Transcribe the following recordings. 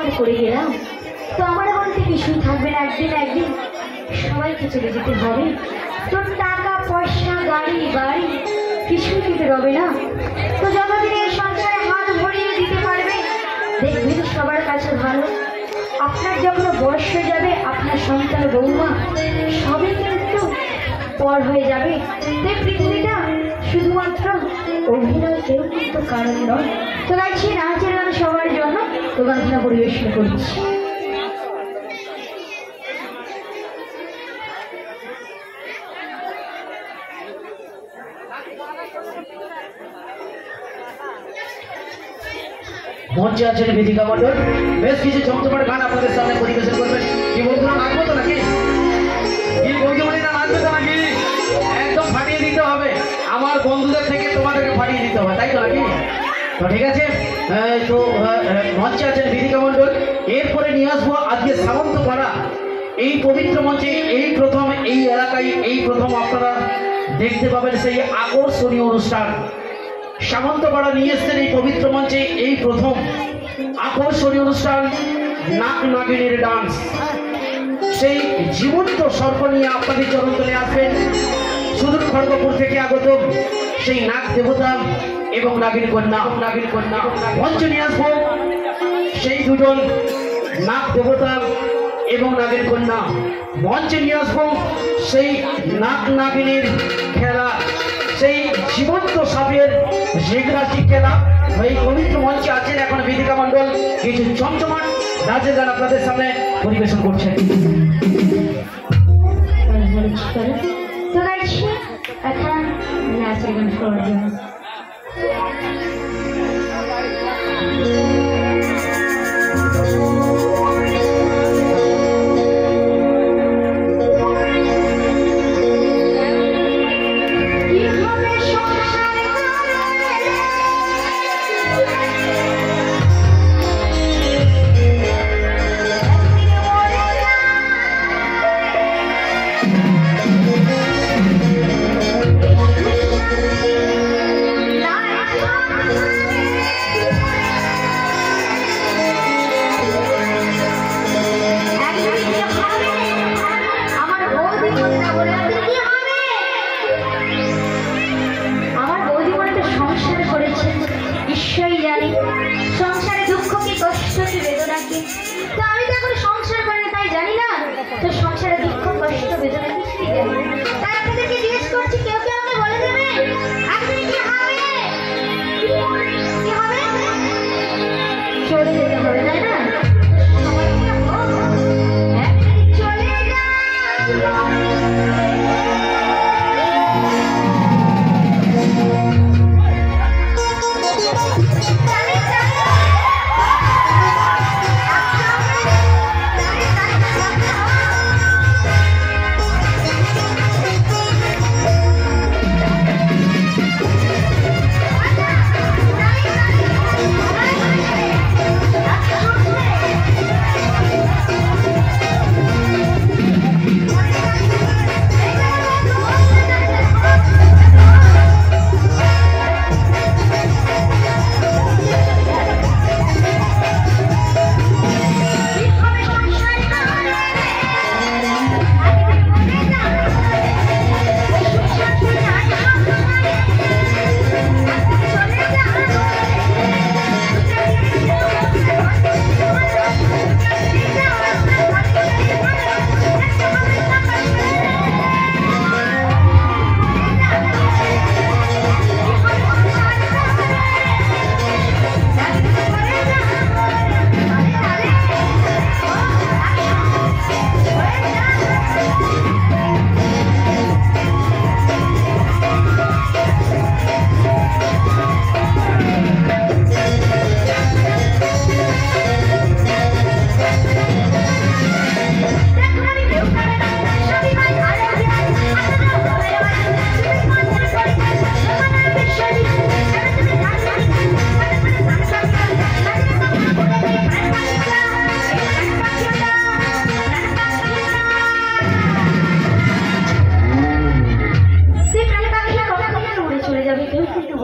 আমার করে গেলাম, তো আমার বলতে কিছুই থাকবে না। একদিন একদিন সবাইকে চলে যেতে হবে। তো টাকা পয়সা গাড়ি বাড়ি কিছুই দিতে হবে না। তো যতদিন এই সংসারে হাত ভরিয়ে দিতে পারবে দেখবেন সবার কাছে ভালো। আপনার যখন বয়স হয়ে যাবে আপনার সন্তান বৌমা সবই কিন্তু পর হয়ে যাবে। এই পৃথিবীটা শুধুমাত্র অভিনয় কেউ কিন্তু কারণ নয়। তো গাইছি নাচের গান সবার জন্য, তো গানটা পরিবেশন করছি। মঞ্চে আছেন বেদিকা মণ্ডল, বেশ কিছু চমৎকার গান আপনাদের সামনে পরিবেশন করবেন। কি বন্ধুরা নাচবো তো নাকি? কি বন্ধুরা নাচবে তো নাকি? একদম ফাটিয়ে দিতে হবে, আমার বন্ধুদের থেকে তোমাদেরকে ফাটিয়ে দিতে হবে, তাই তো নাকি? তো ঠিক আছে, তো মঞ্চে আছেন বেদিকা মণ্ডল। এরপরে নিয়ে আসবো আজকে সামন্তপাড়া এই পবিত্র মঞ্চে এই প্রথম এই এলাকায় এই প্রথম আপনারা দেখতে পাবেন সেই আকর্ষণীয় অনুষ্ঠান। সামন্তপাড়া নিয়ে এসছেন এই পবিত্র মঞ্চে এই প্রথম আকর্ষণীয় অনুষ্ঠান নাক নাগিনীর ডান্স। সেই জীবন্ত সর্প নিয়ে আপনাদের চরণতলে আসবেন সুদূর খড়গপুর থেকে আগত সেই নাগ দেবতা এবং নাগিন কন্যা মঞ্চ নিয়ে আসবো সেই দুজন নাগ দেবতা এবং নাগিন কন্যা। মঞ্চে নিয়ে আসবো সেই নাগ নাগিনীর খেলা, সেই জীবন্ত সাপের রেগরাজি খেলা। এই পবিত্র মঞ্চে আছেন এখন বেদিকা মণ্ডল, কিছু চমচমাট নাচের গান আপনাদের সামনে পরিবেশন করছেন। তো গাইছি এখন নাচের গান শোনার জন্য।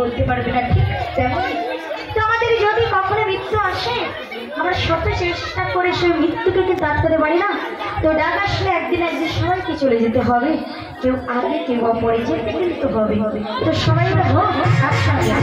বলতে পারবে না, ঠিক তেমন তো আমাদের যদি কখনো মৃত্যু আসে আমরা সব চেষ্টা করে সে মৃত্যুকে কিন্তু আটকাতে পারি না। তো ডাক আসলে একদিন একদিন সবাইকে চলে যেতে হবে, কেউ আগে কেউ পরে যেতে কিন্তু হবে। তো সবাই হোক একসাথে।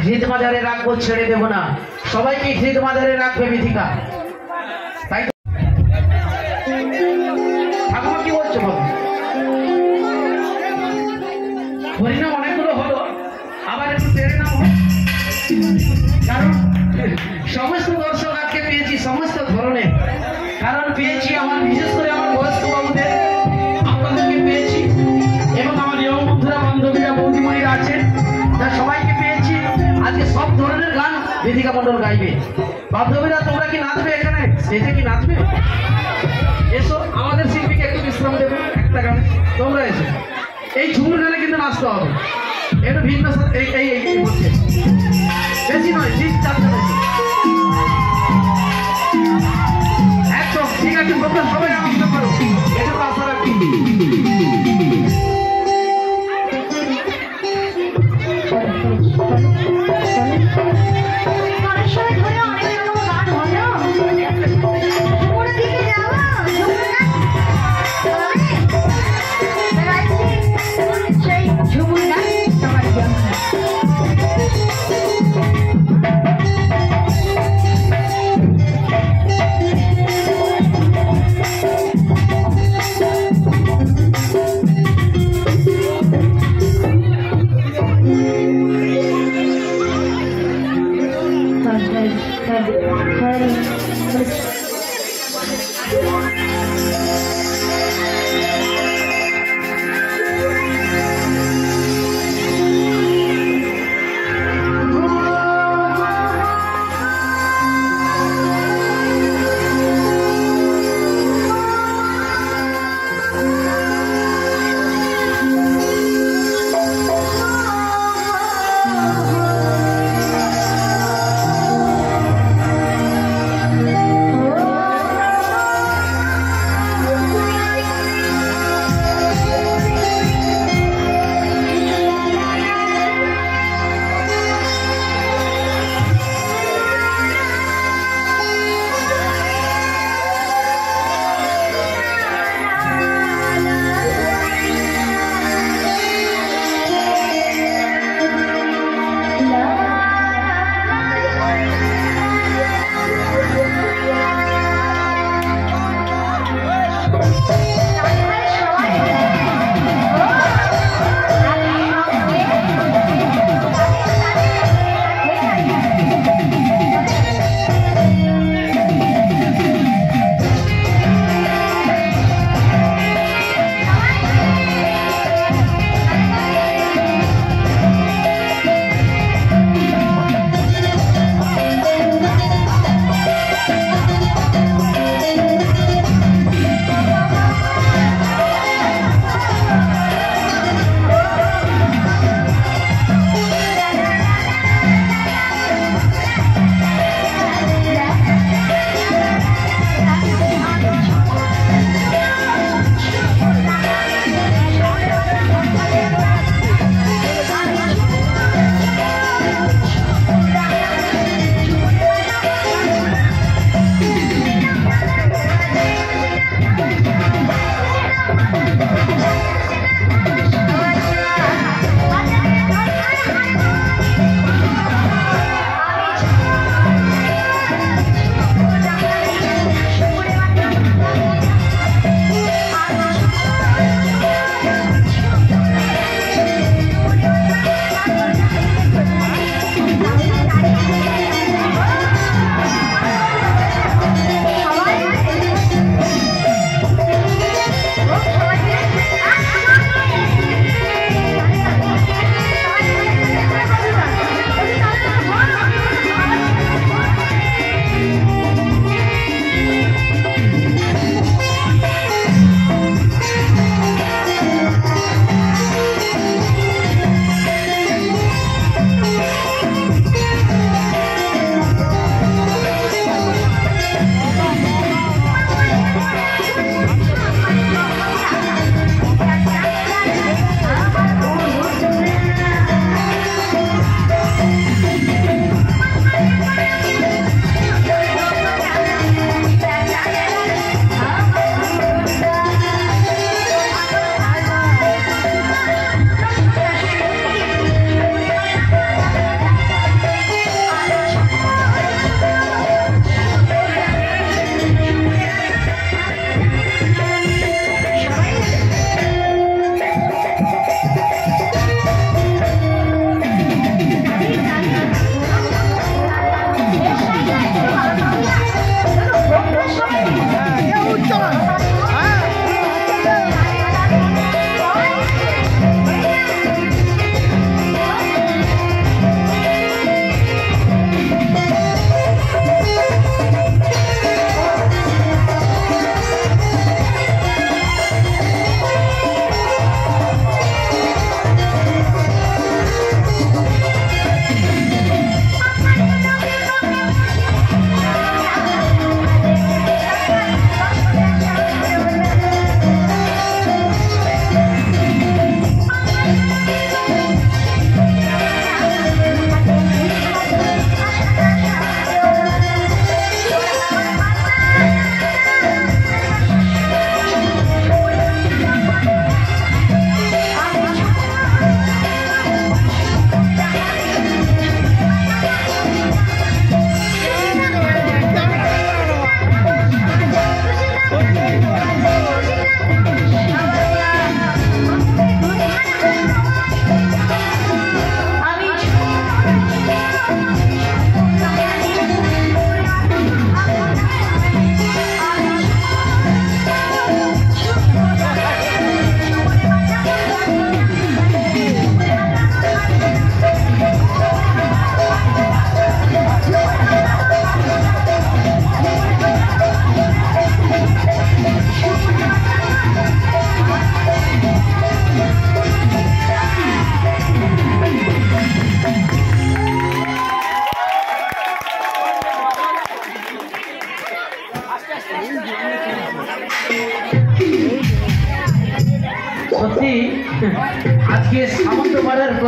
হৃদ মাজারে রাখবো, ছেড়ে দেবো না, সবাইকে হৃদ মাজারে রাখবে বিধিকা। তাই ঠাকুমা কি বলছো বলো? হরিনাম অনেকগুলো হলো, আবার একটু তেরে নাম হোক, কারণ সমস্ত দর্শক আজকে পেয়েছি সমস্ত ধরনের। কারণ পেয়েছি আমার, বিশেষ করে আমার বয়স্ক বাবুদের, আপনাদেরকে পেয়েছি, এবং আমার ইয়ং বন্ধুরা, বান্ধবীরা, বৌদিমণিরা আছেন, তা সবাইকে পেয়েছি। আজকে সব ধরনের গান বেদিকা মণ্ডল গাইবে। বান্ধবীরা তোমরা কি নাচবে? এখানে স্টেজে কি নাচবে? এসো, আমাদের শিল্পীকে একটু বিশ্রাম দেবে একটা গানে। তোমরা এসো, এই ঝুমুর গানে কিন্তু নাচতে হবে, একটু ভিন্ন এই এই এই বলছে, বেশি নয়, ঠিক চারটা বেশি একদম ঠিক আছে। প্রথম সবাই আনন্দ করো, এটা তো আশা রাখি।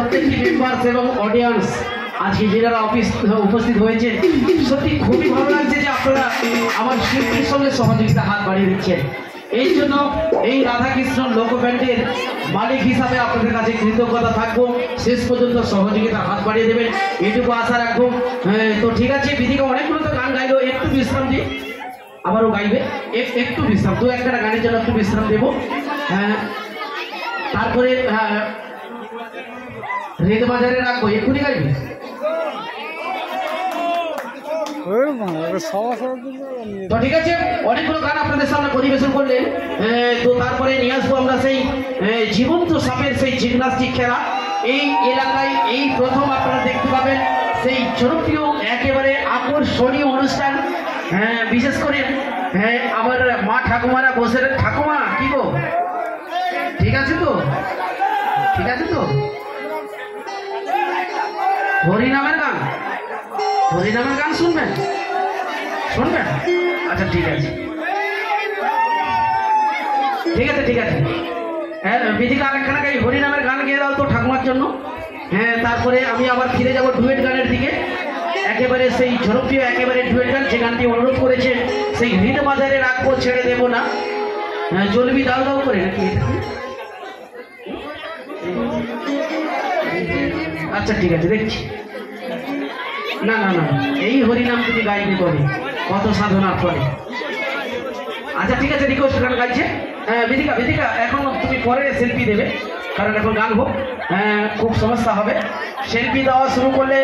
প্রত্যেকটি মেম্বার্স এবং অডিয়েন্স আজকে যারা উপস্থিত হয়েছে, সত্যি খুবই ভালো লাগছে যে আপনারা আমার শিল্পীর সঙ্গে সহযোগিতা হাত বাড়িয়ে দিচ্ছেন। এই জন্য এই রাধাকৃষ্ণ লোক ব্যান্ডের মালিক হিসাবে আপনাদের কাছে কৃতজ্ঞতা থাকবো। শেষ পর্যন্ত সহযোগিতার হাত বাড়িয়ে দেবেন এটুকু আশা রাখবো। তো ঠিক আছে, বিধিকা অনেকগুলো তো গান গাইলো, একটু বিশ্রাম দিই, আবারও গাইবে, একটু বিশ্রাম, দু একটা গানের জন্য একটু বিশ্রাম দেবো। তারপরে রেড বাজারে রাখবো, এক্ষুনি গাইবে। তো ঠিক আছে, অনেকগুলো গান আপনাদের সামনে পরিবেশন করলেন। তো তারপরে নিয়ে আসবো আমরা সেই জীবন্ত সাপের সেই জিমনাস্টিক খেলা। এই এলাকায় এই প্রথম আপনারা দেখতে পাবেন সেই জনপ্রিয় একেবারে আকর্ষণীয় অনুষ্ঠান। বিশেষ করে আমার মা ঠাকুমারা বসে, ঠাকুমা কি গো, ঠিক আছে তো, ঠিক আছে তো, হরিনামের গান, হরিনামের গান শুনবেন, শুনবেন? আচ্ছা ঠিক আছে, ঠিক আছে, ঠিক আছে। হ্যাঁ বিধিকা আরেকখানা গাই, হরিনামের গান গিয়ে দাও তো ঠাকুমার জন্য। তারপরে আমি আবার ফিরে যাব ডুয়েট গানের দিকে, একেবারে সেই জনপ্রিয় একেবারে ডুয়েট গান, যে গানটি অনুরোধ করেছে সেই হৃদ বাজারে রাখবো ছেড়ে দেবো না। জলবি দাও দাও করে নাকি? আচ্ছা ঠিক আছে, দেখছি। না না না, এই হরিনাম তুমি গাইবে কবে, কত সাধনার ফলে। আচ্ছা ঠিক আছে, রিকোয়েস্ট গান গাইছে। বিধিকা, বিধিকা এখন তুমি পরে সেলফি দেবে, কারণ এখন গান হোক, খুব সমস্যা হবে। সেলফি দেওয়া শুরু করলে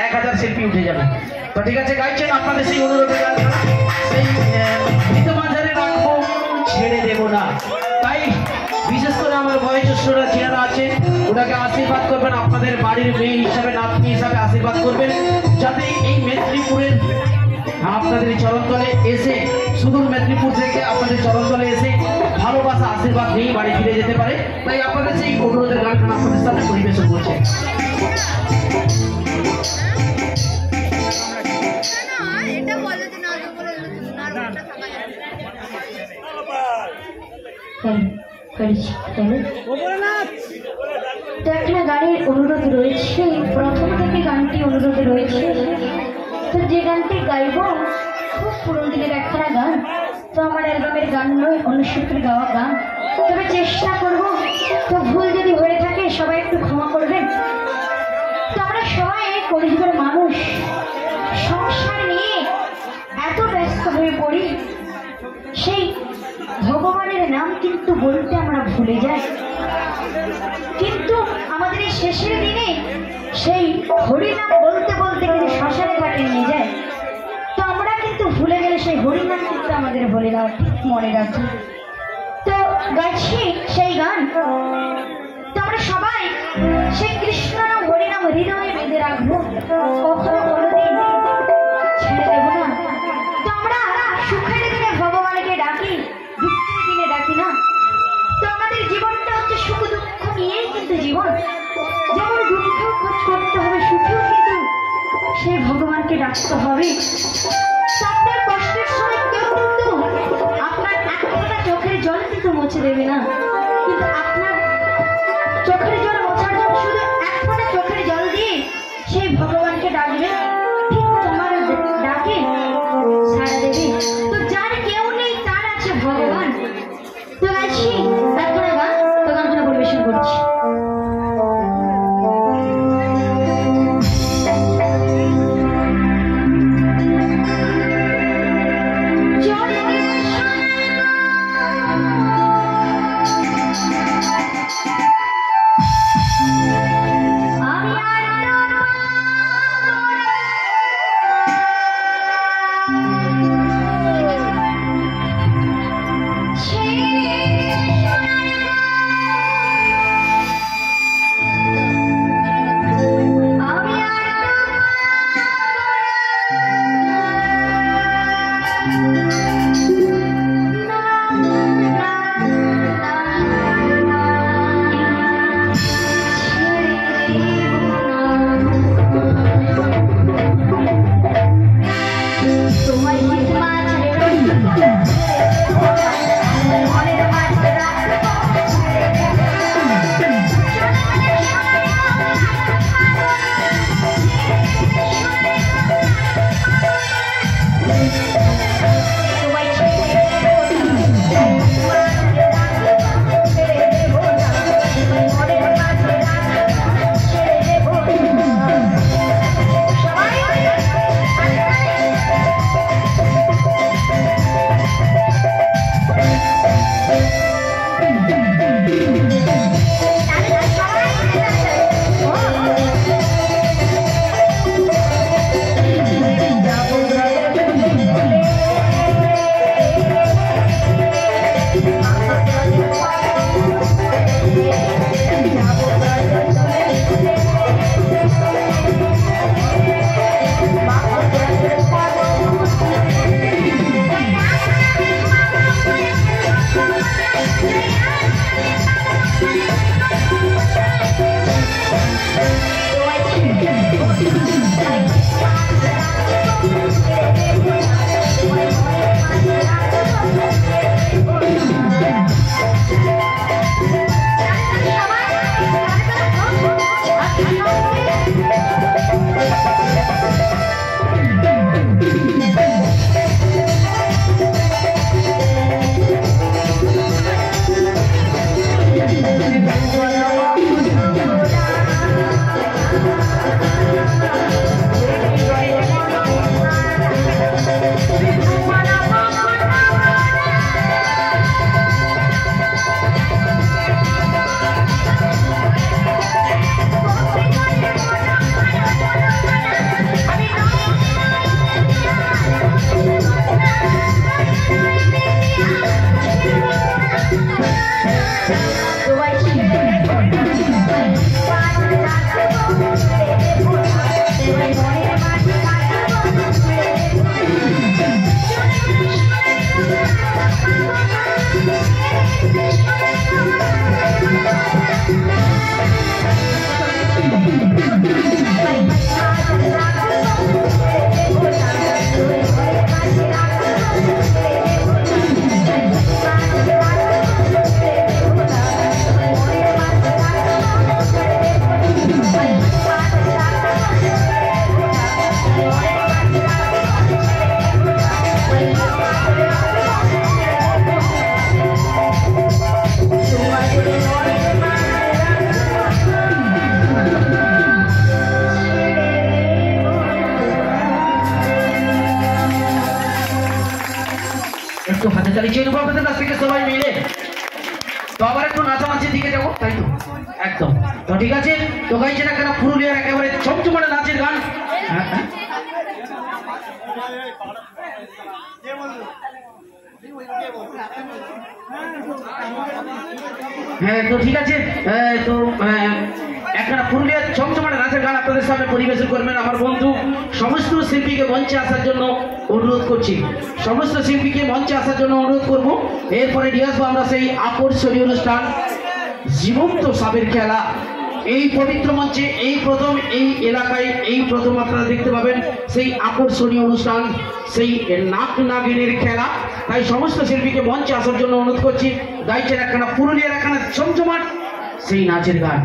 1000 সেলফি উঠে যাবে। তো ঠিক আছে, গাইছেন আপনাদের সেই অনুরোধের গান, সেই হৃদ বাজারে রাখবো ছেড়ে দেবো না। তাই বিশেষ করে আমার বয়োজ্যেষ্ঠরা যারা আছে ওনাকে আশীর্বাদ করবেন, আপনাদের বাড়ির মেয়ে হিসাবে, নাতনি হিসাবে আশীর্বাদ করবেন, যাতে এই মেদিনীপুরের আপনাদের চরণতলে এসে, সুদূর মেদিনীপুর থেকে আপনাদের চরণতলে এসে ভালোবাসা আশীর্বাদ নিয়ে বাড়ি ফিরে যেতে পারে। তাই আপনাদের সেই অনুরোধের গানখানা আপনাদের সামনে পরিবেশন করছে। তো একটা গানের অনুরোধ রয়েছে, প্রথম থেকে গানটি অনুরোধ রয়েছে। তো যে গানটি গাইব খুব পুরনো দিনের একখানা গান, তো আমার অ্যালবামের গান নয়, অন্য শিল্পীর গাওয়া গান, তবে চেষ্টা করব। তো ভুল যদি হয়ে থাকে সবাই একটু ক্ষমা করবেন। তো আমরা সবাই কলিযুগের মানুষ, সংসার নিয়ে এত ব্যস্ত হয়ে পড়ি, সেই ভগবানের নাম কিন্তু বলতে আমরা ভুলে যাই। কিন্তু আমাদের এই শেষের দিনে সেই হরিনাম বলতে বলতে কিন্তু শ্মশানে ঘাটে নিয়ে যায়। তো আমরা কিন্তু ভুলে গেলে সেই হরিনাম কিন্তু আমাদের ভুলে না, মনে রাখি। তো গাইছি সেই গান, তো আমরা সবাই সেই কৃষ্ণ নাম হরিনাম হৃদয়ে বেঁধে রাখবো, কখনো কোনোদিন ছেড়ে দেবো না। তো আমরা সুখের দিনে ভগবানকে ডাকি, দুঃখের দিনে ডাকি না। তো আমাদের জীবনটা হচ্ছে সুখ দুঃখ নিয়েই কিন্তু জীবন, যেমন দুঃখ খোঁজ করতে হবে, সুখেও কিন্তু সেই ভগবানকে ডাকতে হবে। আপনার কষ্টের সময় কেউ কিন্তু আপনার এক ফোঁটা চোখের জল কিন্তু মুছে দেবে না, কিন্তু আপনার চোখের জল মোছার জন্য শুধু এক ফোঁটা চোখের জল দিয়ে সেই ভগবানকে ডাকবে, ঠিক তোমার ডাকে সাড়া দেবে। তো যার কেউ নেই তার আছে ভগবান। তো গাইছি একখানা গান, তো গানখানা পরিবেশন করছি। একটু হাতে তালি চেয়ে নেবো আপনাদের কাছ থেকে সবাই মিলে। তো আবার একটু নাচানাচির দিকে যাবো, তাই তো? একদম। তো ঠিক আছে, তো গাইছে না কেন পুরুলিয়ার একেবারে চমচমাটে নাচের গান। হ্যাঁ, তো ঠিক আছে, তো একটা পুরুলিয়ার চমচমাটে নাচের গান আপনাদের সামনে পরিবেশন করবেন আমার বন্ধু। সমস্ত শিল্পীকে মঞ্চে আসার জন্য অনুরোধ করছি, সমস্ত শিল্পীকে মঞ্চে আসার জন্য অনুরোধ করবো। এরপরে নিয়ে আসবো আমরা সেই আকর্ষণীয় অনুষ্ঠান জীবন্ত সাপের খেলা। এই পবিত্র মঞ্চে এই প্রথম এই এলাকায় এই প্রথম আপনারা দেখতে পাবেন সেই আকর্ষণীয় অনুষ্ঠান, সেই নাক নাগিনের খেলা। তাই সমস্ত শিল্পীকে মঞ্চে আসার জন্য অনুরোধ করছি। গাইছেন একখানা পুরুলিয়ার একখানা চমচমাট সেই নাচের গান।